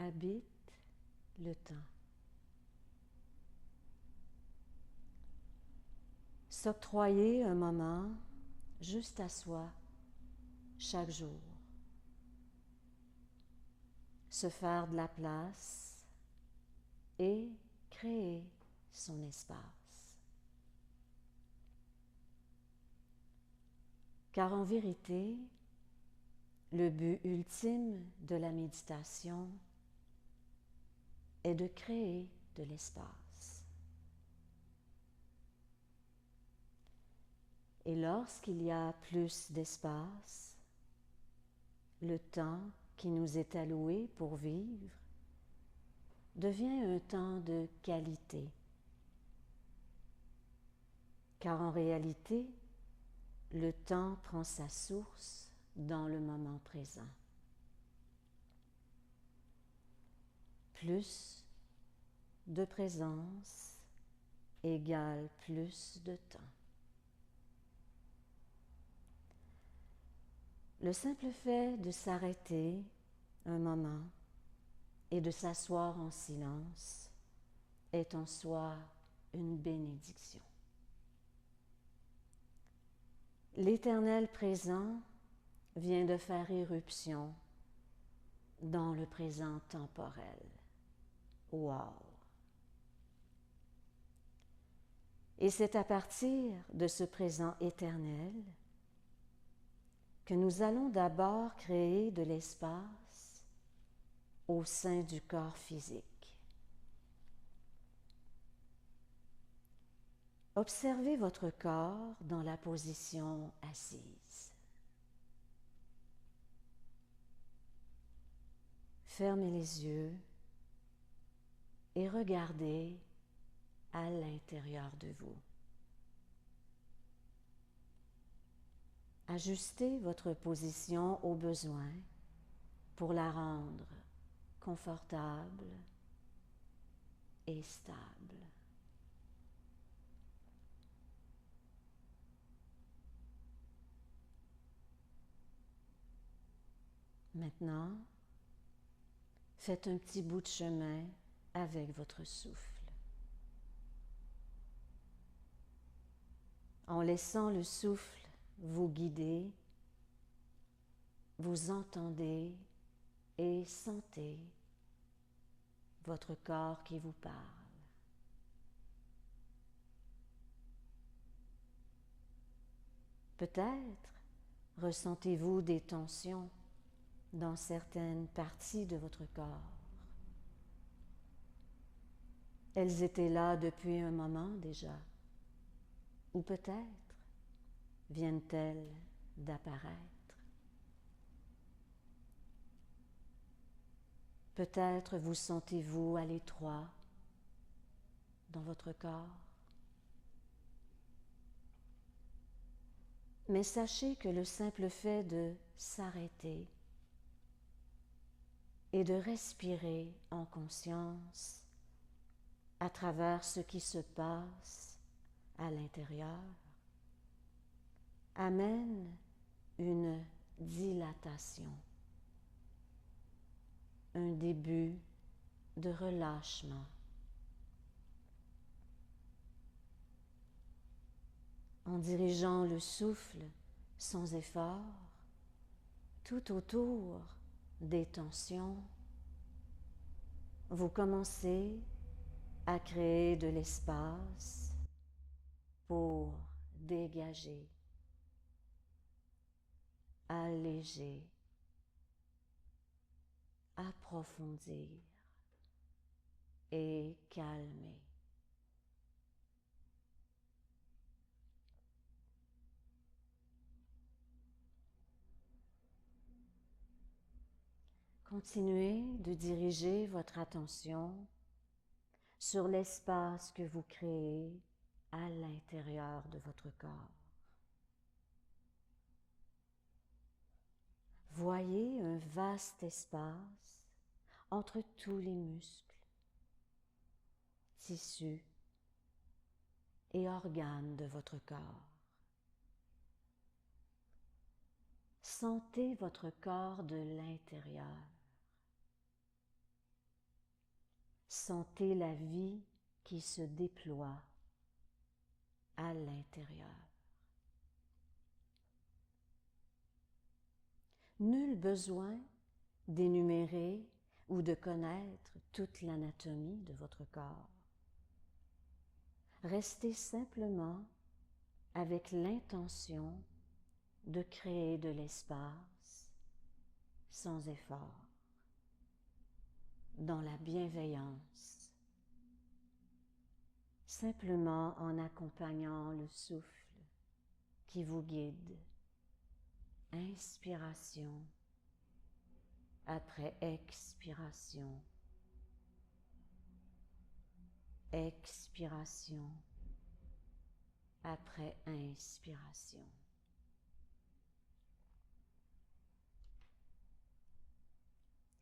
habite le temps. S'octroyer un moment juste à soi chaque jour. Se faire de la place et créer son espace. Car en vérité, le but ultime de la méditation est de créer de l'espace. Et lorsqu'il y a plus d'espace, le temps qui nous est alloué pour vivre devient un temps de qualité. Car en réalité, le temps prend sa source dans le moment présent. Plus de présence égale plus de temps. Le simple fait de s'arrêter un moment et de s'asseoir en silence est en soi une bénédiction. L'Éternel présent vient de faire irruption dans le présent temporel. Wow! Et c'est à partir de ce présent éternel que nous allons d'abord créer de l'espace au sein du corps physique. Observez votre corps dans la position assise. Fermez les yeux et regardez à l'intérieur de vous. Ajustez votre position au besoin pour la rendre confortable et stable. Maintenant, faites un petit bout de chemin avec votre souffle. En laissant le souffle vous guider, vous entendez et sentez votre corps qui vous parle. Peut-être ressentez-vous des tensions dans certaines parties de votre corps. Elles étaient là depuis un moment déjà, ou peut-être viennent-elles d'apparaître. Peut-être vous sentez-vous à l'étroit dans votre corps. Mais sachez que le simple fait de s'arrêter et de respirer en conscience à travers ce qui se passe à l'intérieur amène une dilatation, un début de relâchement. En dirigeant le souffle sans effort, tout autour des tensions, vous commencez à créer de l'espace pour dégager, alléger, approfondir et calmer. Continuez de diriger votre attention sur l'espace que vous créez à l'intérieur de votre corps. Voyez un vaste espace entre tous les muscles, tissus et organes de votre corps. Sentez votre corps de l'intérieur. Sentez la vie qui se déploie à l'intérieur. Nul besoin d'énumérer ou de connaître toute l'anatomie de votre corps. Restez simplement avec l'intention de créer de l'espace sans effort, dans la bienveillance, simplement en accompagnant le souffle qui vous guide, inspiration après expiration, expiration après inspiration.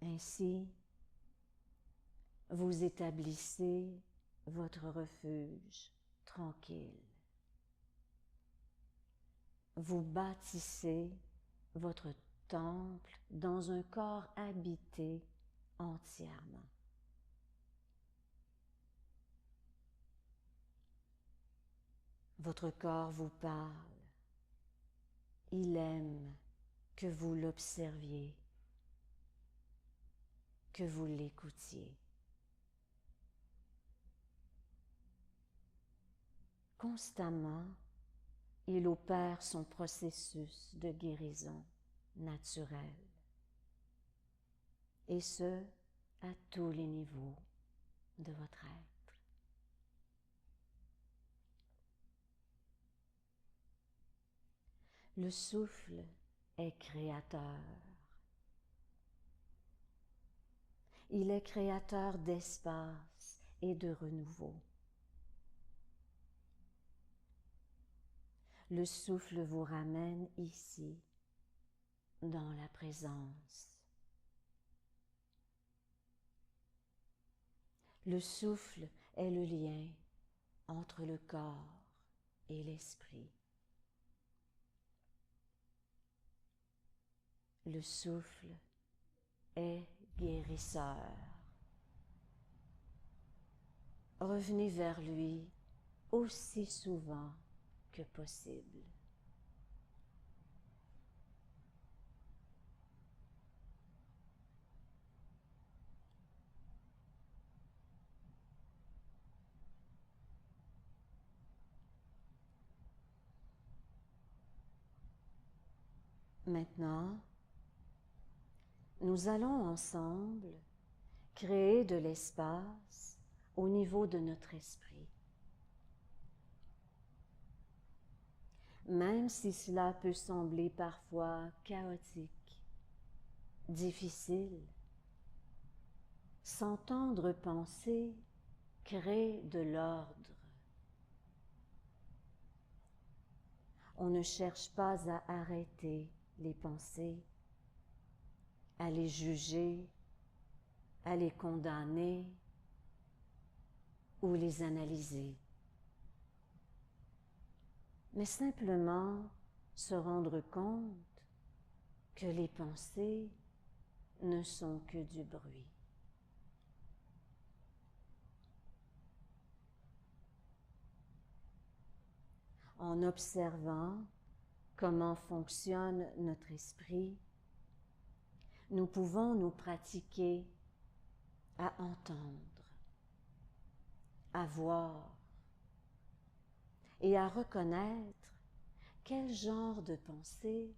Ainsi, vous établissez votre refuge tranquille. Vous bâtissez votre temple dans un corps habité entièrement. Votre corps vous parle. Il aime que vous l'observiez, que vous l'écoutiez. Constamment, il opère son processus de guérison naturelle, et ce, à tous les niveaux de votre être. Le souffle est créateur. Il est créateur d'espace et de renouveau. Le souffle vous ramène ici, dans la présence. Le souffle est le lien entre le corps et l'esprit. Le souffle est guérisseur. Revenez vers lui aussi souvent que possible. Maintenant, nous allons ensemble créer de l'espace au niveau de notre esprit. Même si cela peut sembler parfois chaotique, difficile, s'entendre penser crée de l'ordre. On ne cherche pas à arrêter les pensées, à les juger, à les condamner ou les analyser, mais simplement se rendre compte que les pensées ne sont que du bruit. En observant comment fonctionne notre esprit, nous pouvons nous pratiquer à entendre, à voir et à reconnaître quel genre de pensée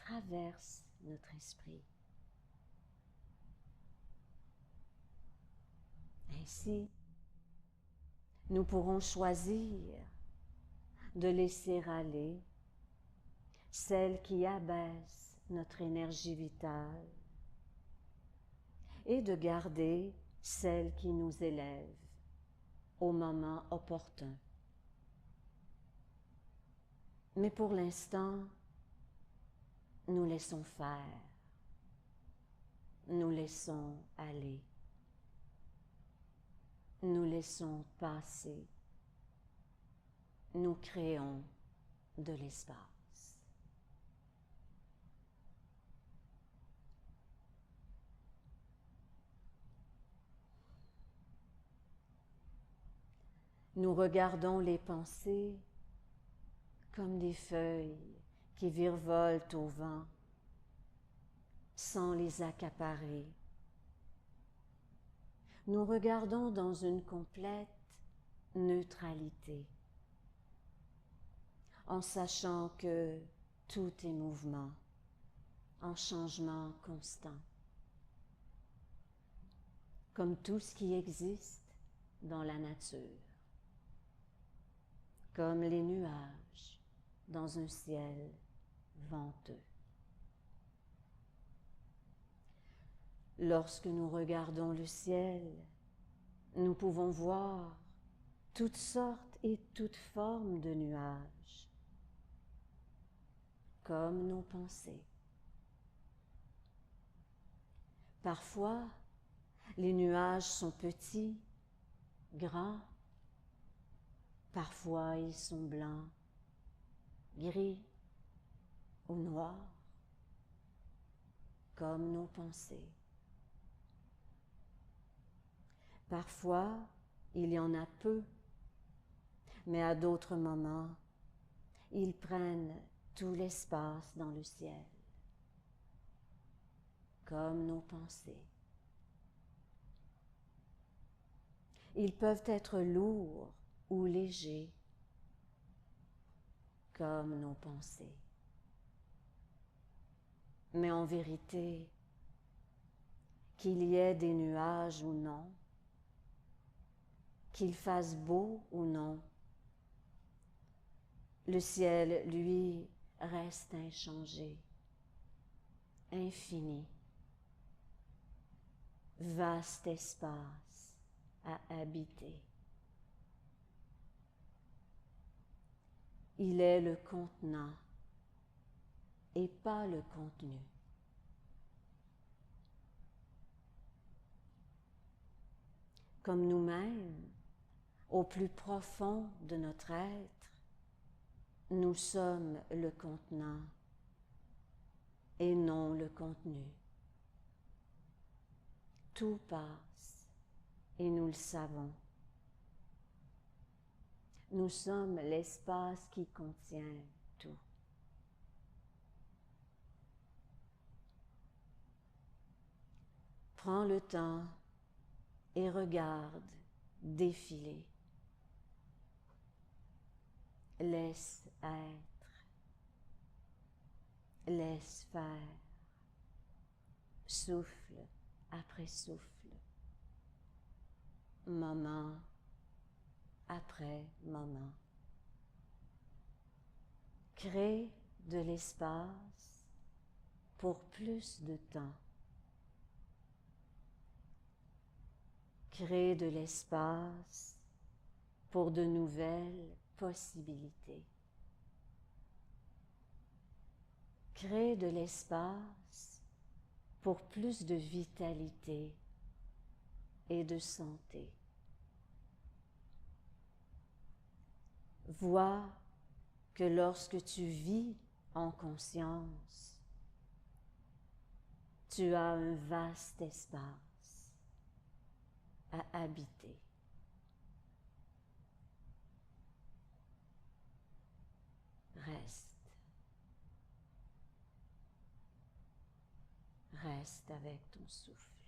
traverse notre esprit. Ainsi, nous pourrons choisir de laisser aller celles qui abaissent notre énergie vitale et de garder celles qui nous élèvent au moment opportun. Mais pour l'instant, nous laissons faire, nous laissons aller, nous laissons passer, nous créons de l'espace. Nous regardons les pensées comme des feuilles qui virevoltent au vent sans les accaparer. Nous regardons dans une complète neutralité, en sachant que tout est mouvement, en changement constant, comme tout ce qui existe dans la nature, comme les nuages dans un ciel venteux. Lorsque nous regardons le ciel, nous pouvons voir toutes sortes et toutes formes de nuages, comme nos pensées. Parfois, les nuages sont petits, grands, parfois ils sont blancs, gris ou noirs, comme nos pensées. Parfois, il y en a peu, mais à d'autres moments, ils prennent tout l'espace dans le ciel, comme nos pensées. Ils peuvent être lourds ou légers, comme nos pensées. Mais en vérité, qu'il y ait des nuages ou non, qu'il fasse beau ou non, le ciel, lui, reste inchangé, infini, vaste espace à habiter. Il est le contenant et pas le contenu. Comme nous-mêmes, au plus profond de notre être, nous sommes le contenant et non le contenu. Tout passe et nous le savons. Nous sommes l'espace qui contient tout. Prends le temps et regarde défiler. Laisse être. Laisse faire. Souffle après souffle. Moment après moment. Crée de l'espace pour plus de temps. Crée de l'espace pour de nouvelles possibilités. Crée de l'espace pour plus de vitalité et de santé. Vois que lorsque tu vis en conscience, tu as un vaste espace à habiter. Reste. Reste avec ton souffle.